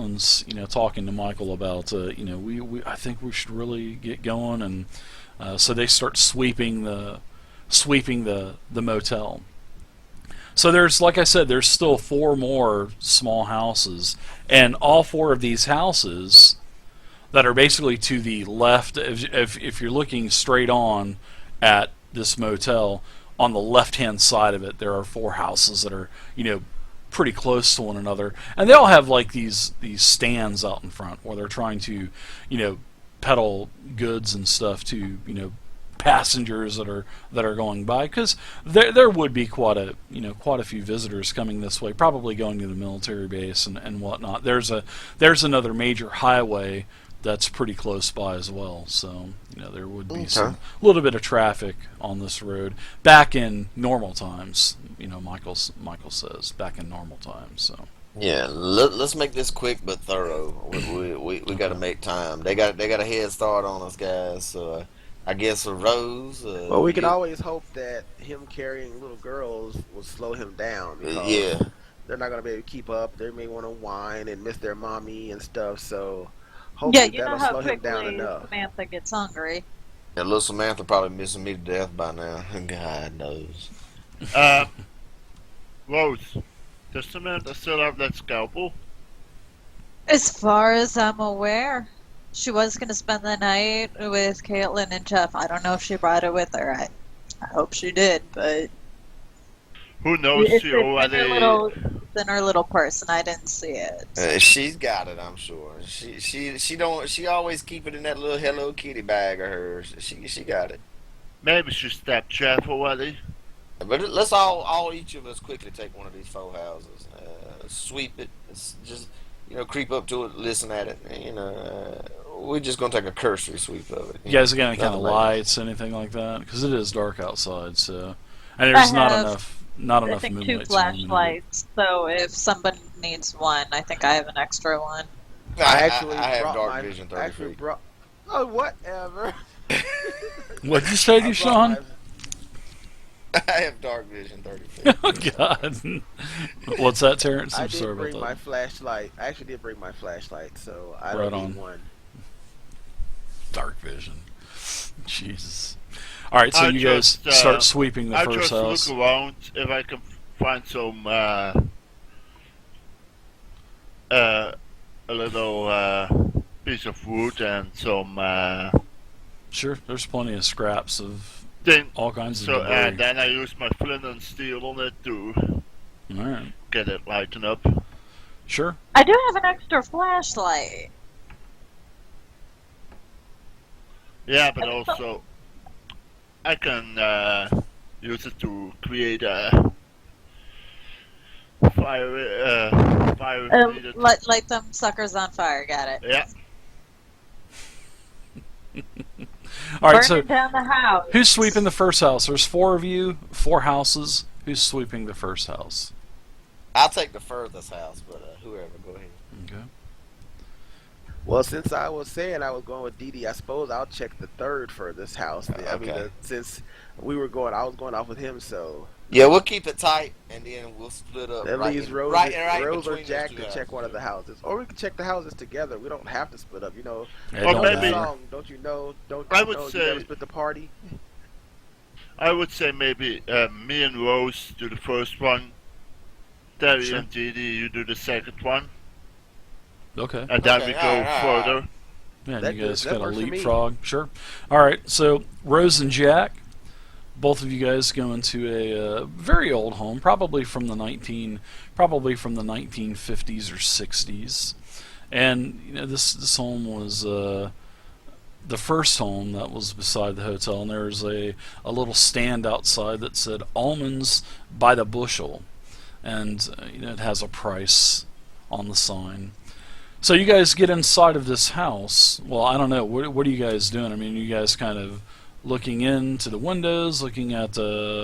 Caitlin's, talking to Michael about, I think we should really get going, and so they start sweeping the motel. So there's, like I said, there's still four more small houses, and all four of these houses that are basically to the left. If you're looking straight on at this motel, on the left-hand side of it, there are four houses that are, pretty close to one another, and they all have like these stands out in front where they're trying to, peddle goods and stuff to, passengers that are going by, because there would be quite a few visitors coming this way, probably going to the military base and whatnot. There's another major highway that's pretty close by as well, so there would be some little bit of traffic on this road back in normal times. Michael says back in normal times. So yeah, let's make this quick but thorough. We got to make time. They got a head start on us, guys. So I guess Rose. Well, we can always hope that him carrying little girls will slow him down. Because yeah, they're not gonna be able to keep up. They may want to whine and miss their mommy and stuff. So Yeah, hopefully you know that'll how slow him down quickly enough. Samantha gets hungry. and little Samantha probably missing me to death by now. God knows. Rose, does Samantha still have that scalpel? As far as I'm aware, she was going to spend the night with Caitlin and Jeff. I don't know if she brought it with her. I hope she did, but Who knows? it's She in already. in her little purse, and I didn't see it. She's got it, I'm sure. She always keep it in that little Hello Kitty bag of hers. She got it. Maybe she stabbed Jeff already. But let's all each of us quickly take one of these four houses, sweep it, just creep up to it, listen at it. We're just gonna take a cursory sweep of it. you guys got any kind of Nothing major. lights, anything like that? Because it is dark outside, so and there's not have, enough I think moonlight 2 to illuminate it. flashlights, so if somebody needs one, I think I have an extra one. I actually I have brought dark my, vision I 30 actually feet. brought. Oh, whatever. What'd you say, I brought Sean? my- I have dark vision 30 feet. Oh God! What's that, Terrence? I I'm did sorry bring about my that. flashlight. I actually did bring my flashlight, so I Right don't on. need one. Dark vision. Jesus. All right, so I you guys just, start sweeping the I first just house. look around if I can find some a little piece of wood and some Sure, there's plenty of scraps of thing. all kinds of So debris. then I use my flint and steel on it to All right, get it lighten up. sure. I do have an extra flashlight. Yeah, but also I can use it to create a fire if needed. Light them suckers on fire. Got it. Yeah. All right, Burning so down the house. who's sweeping the first house? There's four of you, four houses. Who's sweeping the first house? I'll take the furthest house, but whoever, go ahead. Okay. Well, since I was saying I was going with Dee Dee, I suppose I'll check the third furthest house. I mean, Okay. since I was going off with him, so Yeah, we'll keep it tight, and then we'll split up. at right least in- Rose, right Rose or between those Jack two can houses. check one of the houses, or we can check the houses together. We don't have to split up, It Or don't maybe- The matter. song, don't you know? Don't I you would know say- you never split the party? I would say maybe me and Rose do the first one. Terry Sure. and Dee Dee, you do the second one. Okay. And then Okay, we go alright, alright, further. Yeah, That you guys that got a works for me. leapfrog. Sure. All right, so Rose and Jack, both of you guys go into a very old home, probably from the 1950s or 60s, and this home was the first home that was beside the hotel, and there was a little stand outside that said almonds by the bushel, and it has a price on the sign. So you guys get inside of this house. Well, I don't know. What are you guys doing? I mean, you guys kind of looking into the windows, looking at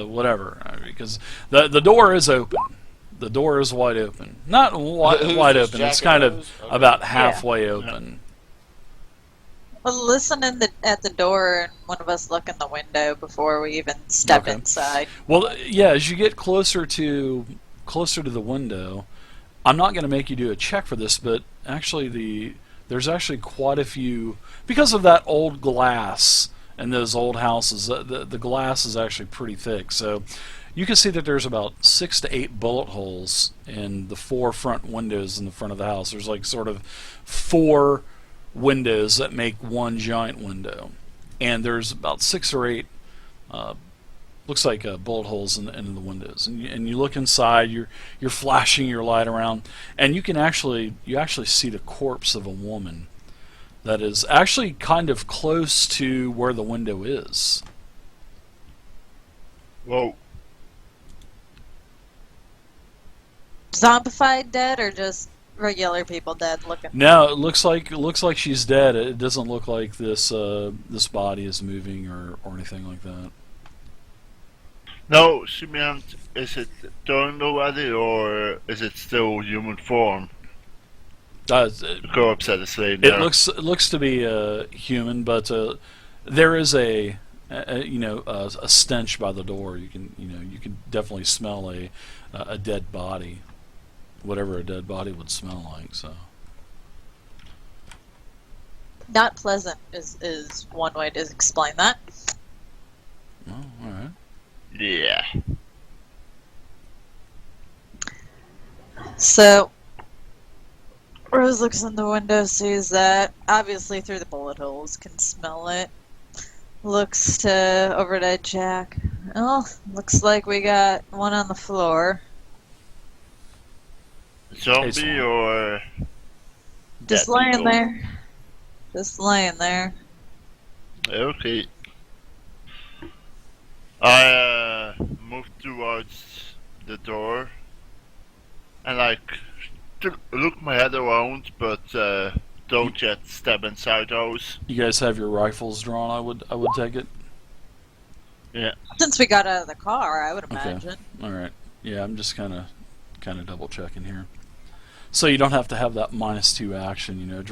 whatever, because the door is open. The door is wide open. Not wide Who's wide this, open. Jack It's and kind of Rose? Okay. about halfway open. Well, listen at the door, and one of us look in the window before we even step Okay. inside. Well, yeah. As you get closer to the window, I'm not going to make you do a check for this, but there's actually quite a few because of that old glass and those old houses. The glass is actually pretty thick, so you can see that there's about 6 to 8 bullet holes in the 4 front windows in the front of the house. There's like sort of 4 windows that make one giant window, and there's about 6 or 8 looks like bullet holes in the windows. And you look inside, you're flashing your light around, and you actually see the corpse of a woman that is actually kind of close to where the window is. Whoa. Zombified dead or just regular people dead looking? No, it looks like she's dead. It doesn't look like this body is moving or anything like that. No, she meant, is it turned already, or is it still human form? The corpse at the slave It there. looks to be human, but there is a stench by the door. You can definitely smell a dead body, whatever a dead body would smell like. So Not pleasant is one way to explain that. oh, all right. Yeah. So Rose looks in the window, sees that, obviously through the bullet holes, can smell it. Looks over to Jack. Oh, looks like we got one on the floor. Zombie Swan. or Just dead laying people? there. Just laying there. Okay. I moved towards the door and look my head around, but don't yet step inside those. You guys have your rifles drawn. I would take it. Yeah. Since we got out of the car, I would Okay. imagine. All right. Yeah, I'm just kind of double checking here, so you don't have to have that -2 action.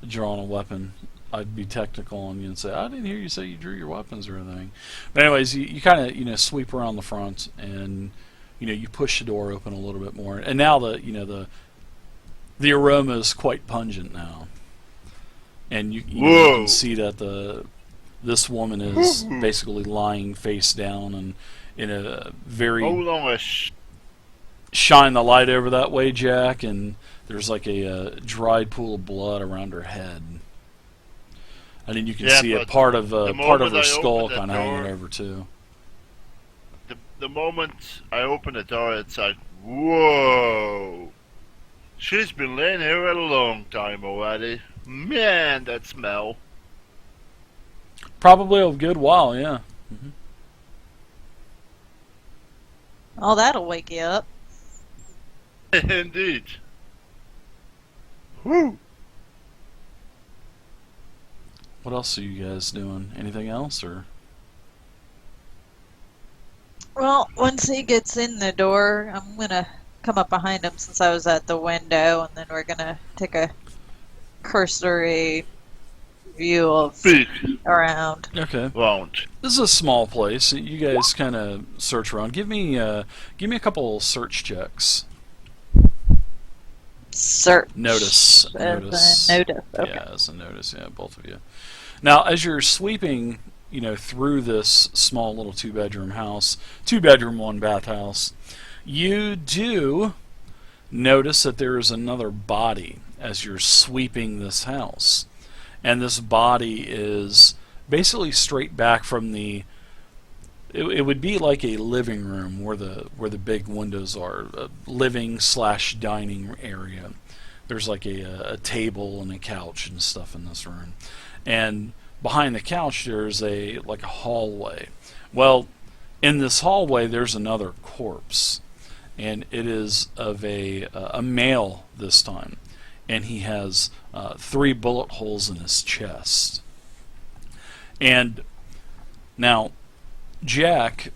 Drawing a weapon. I'd be technical on you and say, I didn't hear you say you drew your weapons or anything. But anyways, you kind of sweep around the front and you push the door open a little bit more. And now the aroma is quite pungent now. And you can see that this woman is basically lying face down and in a very Hold on shine the light over that way, Jack, and there's like a dried pool of blood around her head. And then you can see a but part of the her moment I skull open that kind of hanging door- over too. The moment I open the door, it's like, whoa! She's been laying here a long time already. Man, that smell. Probably a good while, yeah. Oh, that'll wake you up. Indeed. Woo! What else are you guys doing? Anything else, or? Well, once he gets in the door, I'm gonna come up behind him since I was at the window, and then we're gonna take a cursory view of Big around. Okay. round. This is a small place. You guys kind of search around. Give me a couple search checks. Search. Notice. As a Notice. notice. Okay. Yeah, as a notice. Yeah, both of you. Now, as you're sweeping, through this small little 2-bedroom house, 2-bedroom, 1-bath house, you do notice that there is another body as you're sweeping this house, and this body is basically straight back from the. It would be like a living room where the big windows are, a living/dining area. There's like a table and a couch and stuff in this room, and behind the couch there's a hallway. Well, in this hallway there's another corpse, and it is of a male this time, and he has 3 bullet holes in his chest. And now, Jack,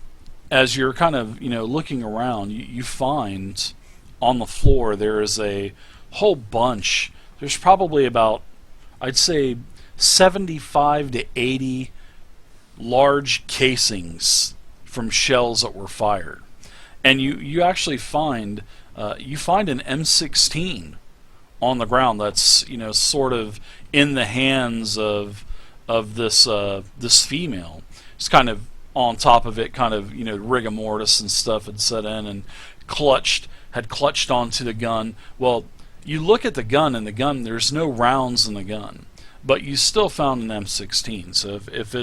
as you're kind of looking around, you find on the floor there is a whole bunch. There's probably about, I'd say, 75 to 80 large casings from shells that were fired, and you actually find an M16 on the ground that's sort of in the hands of this female. It's kind of on top of it, kind of rigor mortis and stuff had set in and had clutched onto the gun. Well, you look at the gun, and the gun, there's no rounds in the gun, but you still found an M16. So if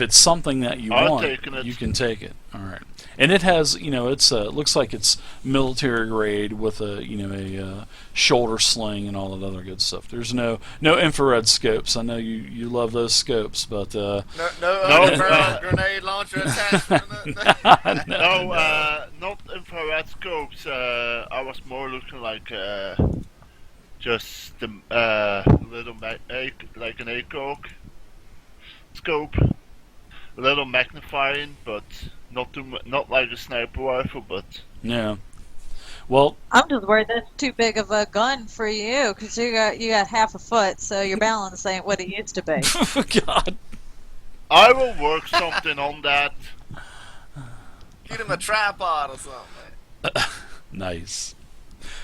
it's something that you want, you can take it. All right, and it has it looks like it's military grade with a shoulder sling and all that other good stuff. There's no infrared scopes. I know you love those scopes, but No grenade launcher attachment. Not infrared scopes. I was more looking like just the little like an ACOG scope, a little magnifying, but not like a sniper rifle, but yeah. Well, I'm just worried that's too big of a gun for you, because you got half a foot, so your balance ain't what it used to be. God. I will work something on that. Get him a tripod or something. Nice.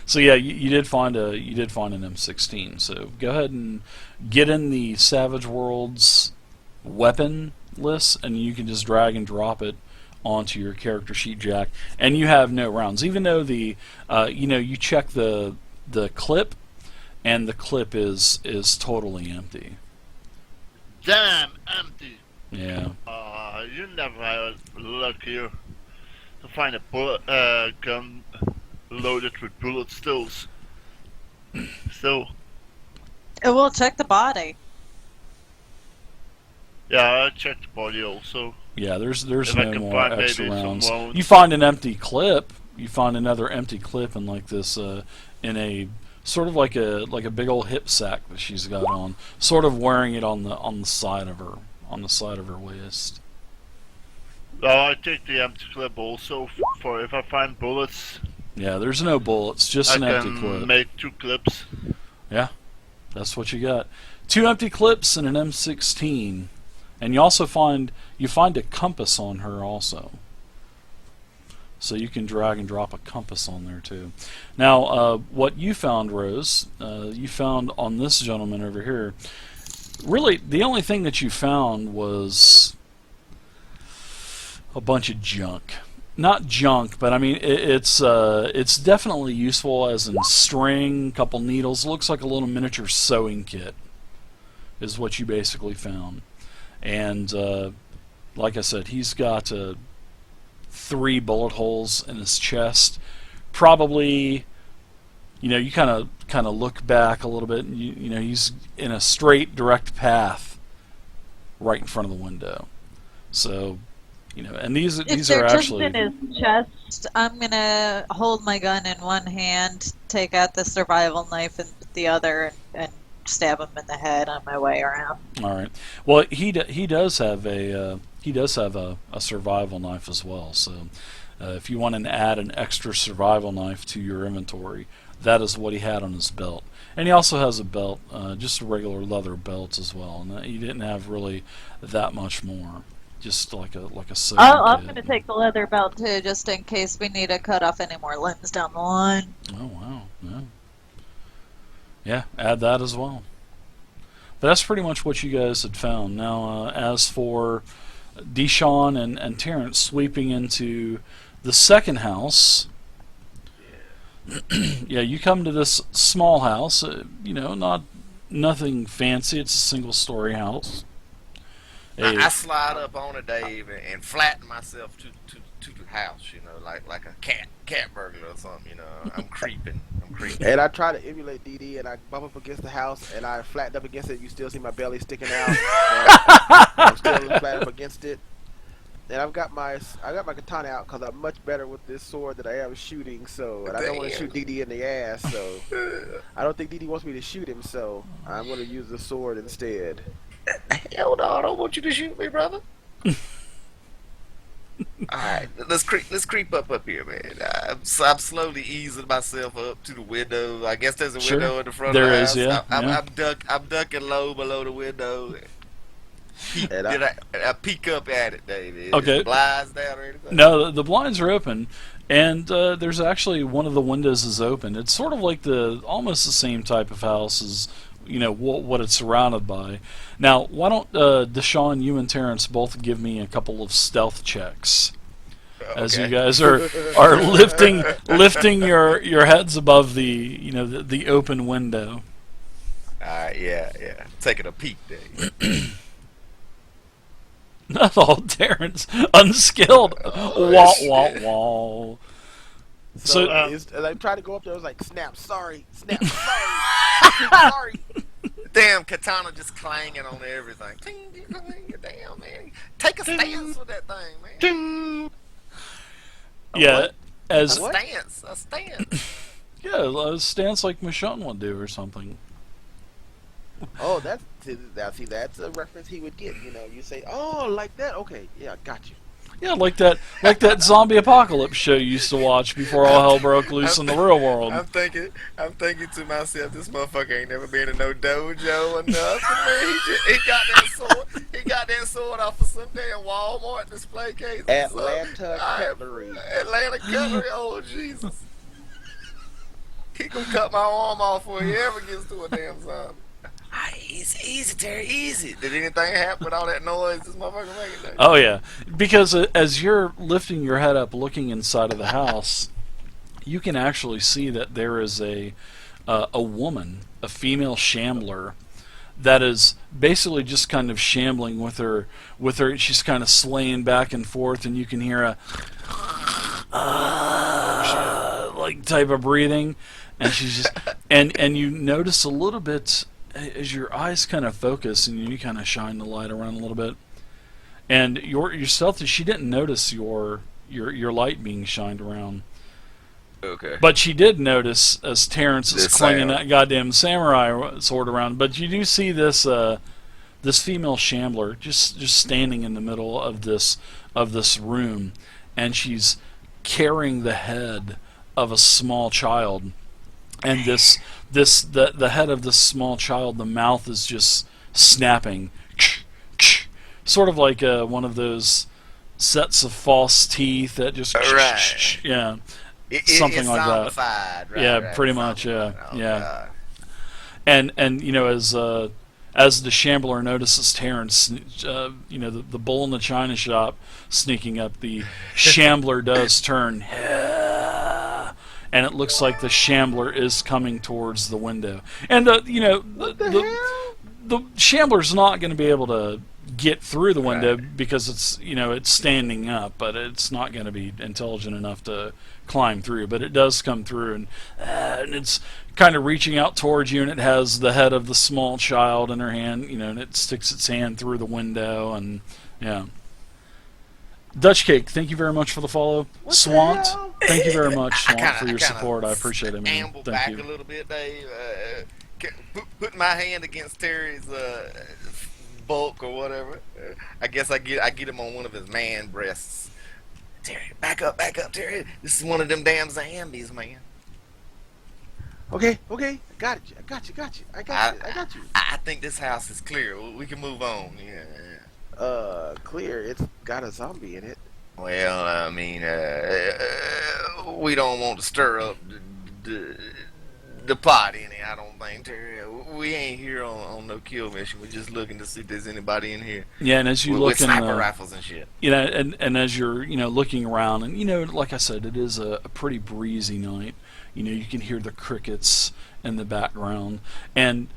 So yeah, you did find an M16. So go ahead and get in the Savage Worlds weapon list, and you can just drag and drop it onto your character sheet, Jack, and you have no rounds. Even though the you check the clip, and the clip is totally empty. Damn, empty. Yeah. You never had luck here to find a gun loaded with bullet stills. Still. We'll check the body. Yeah, I checked the body also. Yeah, there's If no more extra rounds. rounds. You find an empty clip. You find another empty clip in like this in a sort of like a big old hip sack that she's got on, sort of wearing it on the side of her waist. I take the empty clip also for if I find bullets. Yeah, there's no bullets, just an empty I clip. can make 2 clips. Yeah, that's what you got. 2 empty clips and an M16, and you also find a compass on her also. So you can drag and drop a compass on there too. Now, what you found, Rose, you found on this gentleman over here. Really, the only thing that you found was a bunch of junk. Not junk, but I mean it's definitely useful as in string, couple needles. Looks like a little miniature sewing kit, is what you basically found. And like I said, he's got 3 bullet holes in his chest. Probably, you kind of look back a little bit, and he's in a straight, direct path right in front of the window. So. And these are actually. If they're just in his chest, I'm gonna hold my gun in one hand, take out the survival knife in the other, and stab him in the head on my way around. All right. Well, he does have a survival knife as well. So if you want to add an extra survival knife to your inventory, that is what he had on his belt. And he also has a belt, just a regular leather belt as well. And he didn't have really that much more. Just like a sewing I'm kit. going to take the leather belt too, just in case we need to cut off any more limbs down the line. Oh wow, yeah, add that as well. But that's pretty much what you guys had found. Now, as for Deshawn and Terrence sweeping into the second house, yeah, you come to this small house. Nothing fancy. It's a single-story house. I slide up on it, Dave, and flatten myself to the house, like a cat burglar or something, I'm creeping. And I try to emulate DD, and I bump up against the house, and I flatten up against it. You still see my belly sticking out. I'm still flat up against it. And I got my katana out because I'm much better with this sword that I am shooting. So, and I don't want to shoot DD in the ass. So, I don't think DD wants me to shoot him. So, I'm going to use the sword instead. Hell no, I don't want you to shoot me, brother. Alright, let's creep up here, man. I'm slowly easing myself up to the window. I guess there's a window in the front of the house. Yeah. I'm ducking low below the window. I peek up at it, David. Okay. Is the blinds down or anything? No, the blinds are open. And there's actually one of the windows is open. It's sort of like almost the same type of house as what it's surrounded by. Now, why don't Deshaun, you and Terrence both give me a couple of stealth checks as you guys are lifting your heads above the open window. Yeah. Taking a peek there. Not all Terrence unskilled. Wah wah wah. So, So- as I tried to go up there, I was like, snap, sorry, sorry. Damn, katana just clanging on everything. Ting, ting, ting, damn, man. Take a stance with that thing, man. Ding. Yeah, what? as What? A stance. yeah, a stance like Michonne would do or something. Oh, that's a reference he would get. You say, oh, like that. Okay, yeah, got you. Yeah, like that zombie apocalypse show you used to watch before all hell broke loose in the real world. I'm thinking to myself, this motherfucker ain't never been in no dojo or nothing, man. He got that sword off of some damn Walmart display case. Atlanta Cutlery. Atlanta Cutlery, oh Jesus. He gonna cut my arm off before he ever gets to a damn zombie. Easy, Terry, easy. Did anything happen with all that noise this motherfucker making? Oh yeah, because as you're lifting your head up, looking inside of the house, you can actually see that there is a woman, a female shambler, that is basically just kind of shambling with her. She's kind of swaying back and forth, and you can hear a like type of breathing, and she's just and you notice a little bit as your eyes kind of focus and you kind of shine the light around a little bit, and your stealth, she didn't notice your light being shined around. Okay. But she did notice as Terrence is This clinging sound. that goddamn samurai sword around. But you do see this female shambler just standing in the middle of this room, and she's carrying the head of a small child, and the head of this small child, the mouth is just snapping, sort of like one of those sets of false teeth that just Right. yeah. Something like that. that. Right, Yeah, right, pretty much, yeah, zombified. Oh, yeah. God. And as the shambler notices Terrence, the bull in the china shop sneaking up, the shambler does turn, and it looks like the shambler is coming towards the window. And the shambler's not going to be able to get through the window because it's standing up, but it's not going to be intelligent enough to climb through. But it does come through, and it's kind of reaching out towards you, and it has the head of the small child in her hand, and it sticks its hand through the window, and yeah. Dutch Cake, thank you very much for the follow. What the Swant, hell? thank you very much, Swant, I for your kinda support. I appreciate it, man. Amble Thank back you. a little bit, Dave. Putting my hand against Terry's bulk or whatever. I guess I get him on one of his man breasts. Terry, back up, Terry. This is one of them damn zombies, man. Okay, I got you. I got you. I think this house is clear. We can move on. Yeah. Clear. It's got a zombie in it. Well, I mean, we don't want to stir up the pot any. I don't think, Terry. We ain't here on no kill mission. We're just looking to see if there's anybody in here Yeah, and as you with look in sniper rifles and shit. and as you're looking around, and like I said, it is a pretty breezy night. You can hear the crickets in the background, and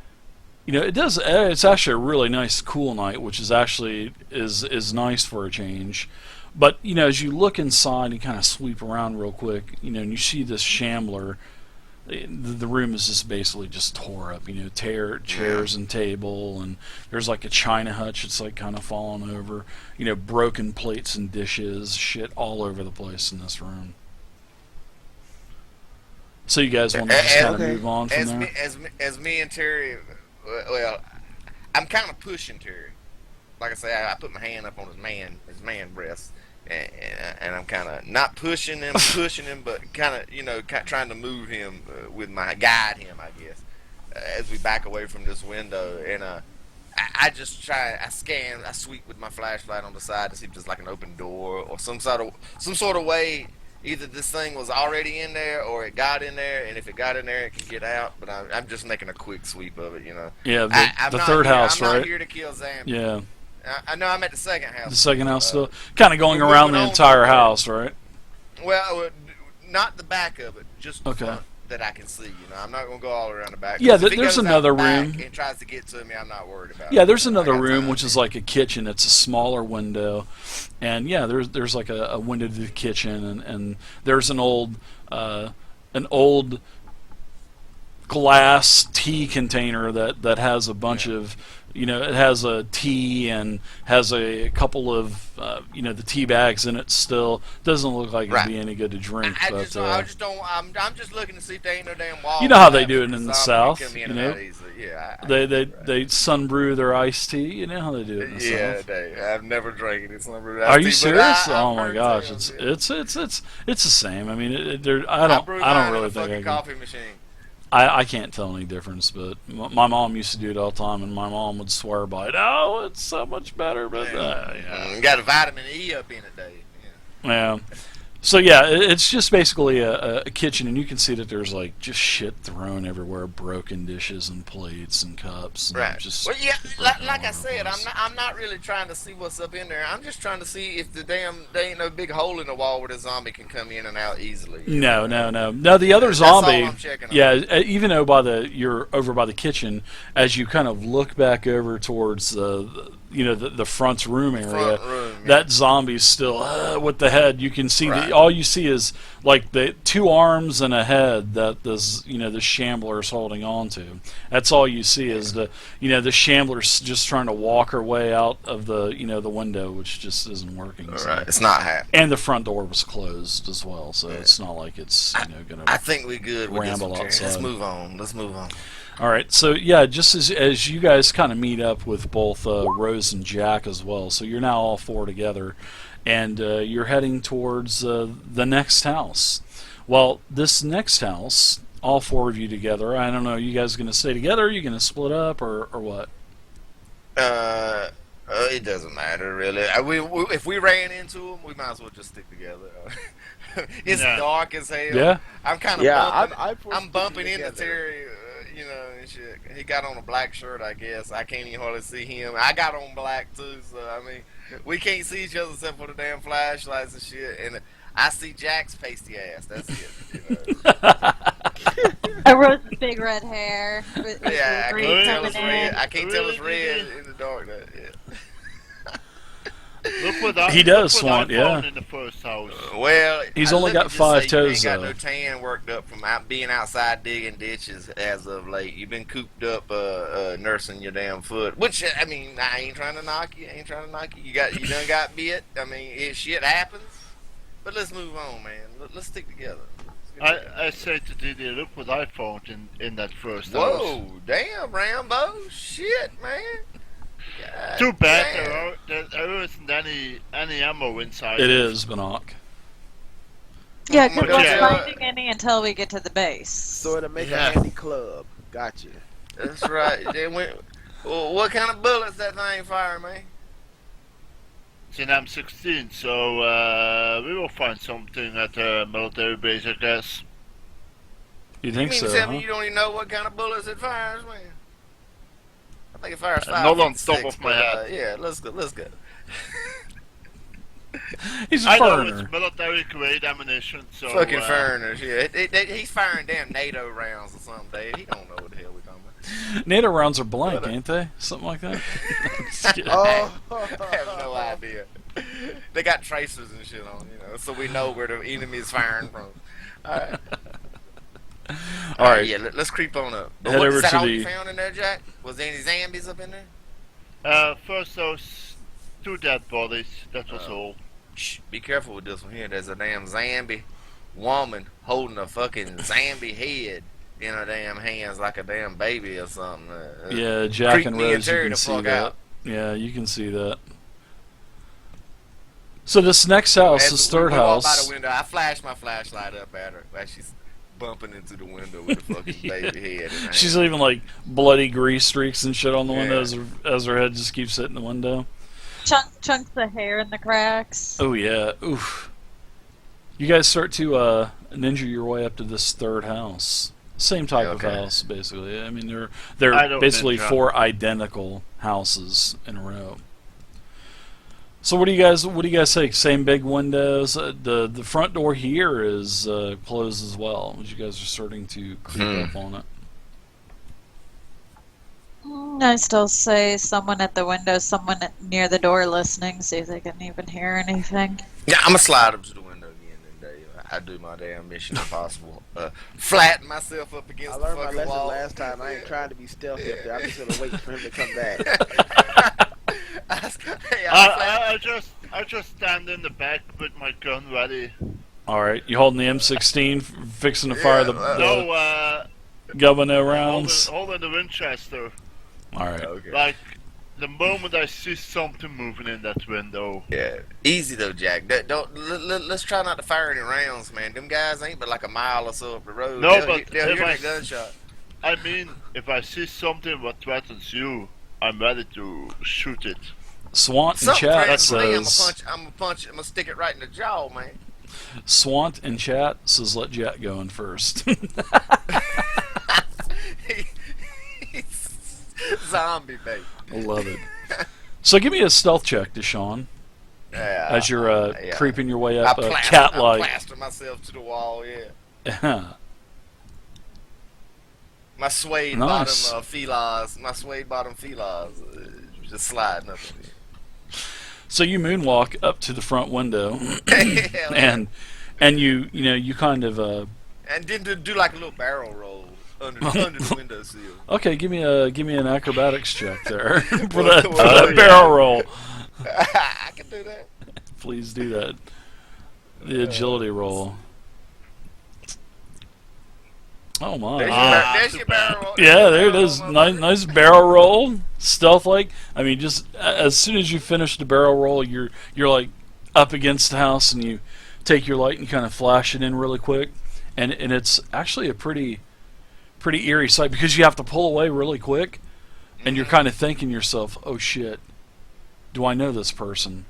it's actually a really nice cool night, which is actually is nice for a change. But as you look inside and kind of sweep around real quick, and you see this shambler. The room is just basically just tore up, chairs and table, and there's like a china hutch that's like kind of fallen over, broken plates and dishes, shit all over the place in this room. So you guys want to just kind of move on from there? As me and Terry, well, I'm kind of pushing Terry. Like I say, I put my hand up on his man breast. And I'm kind of not pushing him, but kind of, trying to move him guide him, I guess, as we back away from this window. And I just I sweep with my flashlight on the side to see if there's like an open door or some sort of way either this thing was already in there or it got in there, and if it got in there, it can get out. But I'm just making a quick sweep of it, you know. Yeah, I'm the not third here, house, I'm right? not here to kill zombies. Yeah, I know I'm at the second house. the second house still kind of going we're around moving the on entire to- house, right? Well, not the back of it, just the Okay. front that I can see. You know, I'm not gonna go all around the back. Yeah, 'Cause if it there's goes out another the back room. and tries to get to me, I'm not worried about Yeah, it. there's You know, I another got room time. which is like a kitchen. It's a smaller window, and yeah, there's like a window to the kitchen, and there's an old glass tea container that has a bunch of, you know, it has a tea and has a couple of the tea bags in it still. Doesn't look like it'd Right. be any good to drink, I but just don't. I'm just looking to see if there ain't no damn wall. You know how they collapse do it and in the zombie South, come in you and know? out easily. Yeah, they sunbrew their iced tea. You know how they do it in the yeah, South. I've never drank any slumber. Are you serious? I've Oh my heard gosh, tales, it's yeah. it's the same. I mean, I brew I mine don't really in a think I fucking can. coffee machine. I can't tell any difference, but my mom used to do it all the time, and my mom would swear by it. Oh, it's so much better, but yeah. Got a vitamin E up in it, Dave. Yeah. Yeah. So yeah, it's just basically a kitchen, and you can see that there's like just shit thrown everywhere, broken dishes and plates and cups. And Right. Just Well, yeah, broken like all I over the said, place. I'm not really trying to see what's up in there. I'm just trying to see if there ain't no big hole in the wall where the zombie can come in and out easily. No. The other That's all zombie. I'm checking on. Yeah, even though you're over by the kitchen, as you kind of look back over towards the front room area, Front room, yeah. that zombie's still with the head. You can see Right. all you see is like the two arms and a head that the shambler's holding on to. That's all you see is the shambler's just trying to walk her way out of the window, which just isn't working. All So. right, it's not happening. And the front door was closed as well, so it's not like it's gonna. I think we good with this Ramble one, Terry. Let's outside. move on. Let's move on. All right, so yeah, just as you guys kind of meet up with both Rose and Jack as well, so you're now all four together, and you're heading towards the next house. Well, this next house, all four of you together. I don't know. You guys going to stay together? Are you going to split up, or what? It doesn't matter really. If we ran into them, we might as well just stick together. It's Yeah. dark as hell. Yeah. I'm kind of Yeah, bumping. I'm bumping into together. Terry. And shit. He got on a black shirt, I guess. I can't even hardly see him. I got on black too, so I mean, we can't see each other except for the damn flashlights and shit. And I see Jack's pasty ass. That's it. I wrote the big red hair. With Yeah, I green can't tell coming it's red. in. I can't tell it's Really? red in the dark. Yeah. Look what I, He does, look what I Swan, yeah. found in the first house. Well, He's only let got me just 5 say, toes, You ain't got though. no tan worked up from being outside digging ditches as of late. You've been cooped up nursing your damn foot. Which I mean, I ain't trying to knock you. You done got bit. I mean, shit happens. But let's move on, man. Let's stick together. I say to Didi, look what I found in that first house. Whoa, damn, Rambo, shit, man. God Too bad damn. there isn't any ammo inside. It is, Bannock. Yeah, good But luck yeah. finding any until we get to the base. So to make Yeah. a handy club. Gotcha. That's right. Well, what kind of bullets that thing fire, man? It's an M16, so we will find something at the military base, I guess. You You think mean so? to tell Huh? me you don't even know what kind of bullets it fires, man? I think it fires Not on 5.56, top of my but, head. yeah, let's go. He's a I know foreigner. it's military grade ammunition, so Fucking foreigners, yeah. He's firing damn NATO rounds or something, Dave. He don't know what the hell we're talking about. NATO rounds are blank, ain't they? Something like that. Just kidding. Oh, I have no idea. They got tracers and shit on, so we know where the enemy is firing from. All right. All right. Yeah, let's creep on up. But Head what, over is that to all the- you found in there, Jack? Was there any zombies up in there? first those 2 dead bodies, that was all. Shh, be careful with this one here. There's a damn zombie woman holding a fucking zombie head in her damn hands like a damn baby or something. Yeah, Jack creep and me and Rose, you Terry can the see fuck that. out. Yeah, you can see that. So this next house, As this we third walk by house, the window, I flash my flashlight up at her as she's bumping into the window with a fucking baby head. In her she's hand. leaving like bloody grease streaks and shit on the window Yeah. as her head just keeps hitting the window. Chunks of hair in the cracks. Oh yeah, oof. You guys start to ninja your way up to this third house. Same type of Okay. house, basically. I mean, I they're don't basically ninja. 4 identical houses in a row. So what do you guys say? Same big windows. The front door here is closed as well. As you guys are starting to creep up on it. I still say someone at the window, someone near the door listening, see if they can even hear anything. Yeah, I'm gonna slide up to the window again today. I do my damn Mission Impossible. Flatten myself up against I the learned my fucking lesson wall. last time. I ain't trying to be stealthy up there. I'm just gonna wait for him to come back. Hey, I'm I just stand in the back with my gun ready. All right, you holding the M16, fixing to fire the No, governor rounds. holding the Winchester. All right. okay. Like, the moment I see something moving in that window. Yeah, easy though, Jack. Let's try not to fire any rounds, man. Them guys ain't but like a mile or so up the road. No, they'll but hear if that gunshot. I mean, if I see something what threatens you, I'm ready to shoot it. Swant in Something chat threatens me, says. I'm gonna stick it right in the jaw, man. Swant in chat says let Jack go in first. Zombie baby. I love it. So give me a stealth check, Deshaun, Yeah, as you're yeah. creeping your way I up I cat-like. plaster myself to the wall. Yeah. My suede Nice. bottom felines, just sliding up. So you moonwalk up to the front window, Hell, and you kind of and then do like a little barrel roll under the windowsill. okay. Give me an acrobatics check there for Well, that yeah. barrel roll. I can do that. Please do that. The agility roll. Oh my! There's your barrel roll. Yeah, there it is. Nice barrel roll, stealth like. I mean, just as soon as you finish the barrel roll, you're like up against the house, and you take your light and kind of flash it in really quick, and it's actually a pretty eerie sight because you have to pull away really quick, and you're kind of thinking to yourself, "Oh shit, do I know this person?"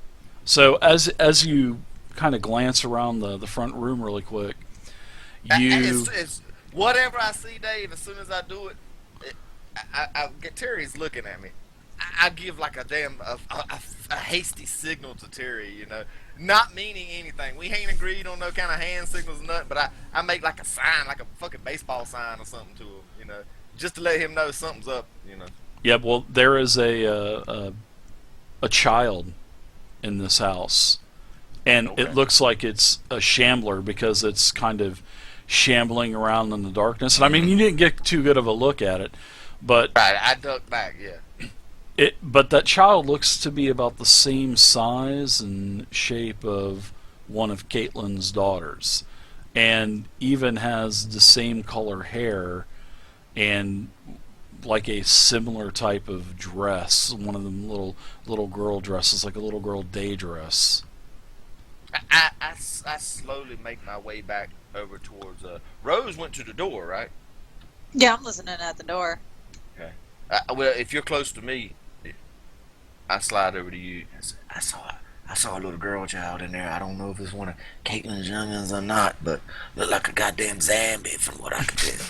So as you kind of glance around the front room really quick, you It's whatever I see, Dave. As soon as I do it, I get Terry's looking at me. I give like a damn a hasty signal to Terry, not meaning anything. We ain't agreed on no kind of hand signals or nothing, but I make like a sign, like a fucking baseball sign or something to him, just to let him know something's up, Yeah, well, there is a child in this house, and Okay. it looks like it's a shambler because it's kind of shambling around in the darkness. And I mean, you didn't get too good of a look at it, but Right, I duck back, yeah. but that child looks to be about the same size and shape of one of Caitlin's daughters, and even has the same color hair and like a similar type of dress, one of them little girl dresses, like a little girl day dress. I slowly make my way back over towards Rose went to the door, right? Yeah, I'm listening at the door. Okay. Well, if you're close to me, I slide over to you. I saw a little girl child in there. I don't know if it's one of Caitlin's youngins or not, but looked like a goddamn zombie from what I could tell.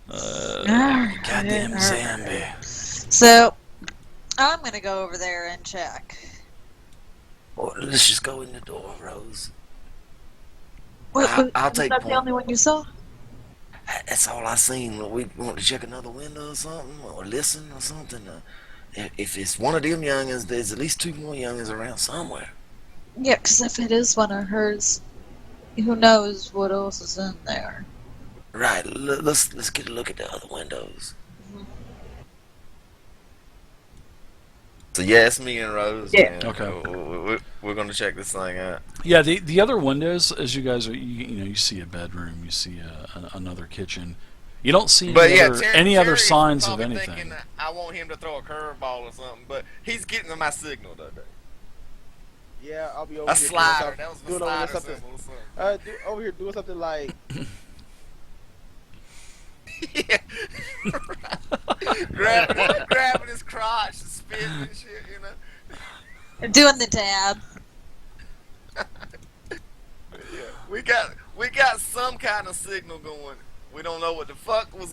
Goddamn zombie. So, I'm gonna go over there and check. Well, let's just go in the door, Rose. What, I'll was take that the point. only one you saw? That's all I seen. We want to check another window or something, or listen or something. If it's one of them youngins, there's at least 2 more youngins around somewhere. Yeah, because if it is one of hers, who knows what else is in there. Right. Let's get a look at the other windows. So yeah, it's me and Rose. Yeah. And Okay. we're gonna check this thing out. Yeah, the other windows, as you guys are, you see a bedroom, you see another kitchen. You don't see But yeah, any other Terry's signs of probably anything. thinking I want him to throw a curveball or something, but he's getting to my signal though. Yeah, I'll be over A here slider. That was doing a slider something. symbol or something. Over here doing something like Yeah. grabbing his crotch and spitting and shit, Doing the dab. we got some kind of signal going. We don't know what the fuck was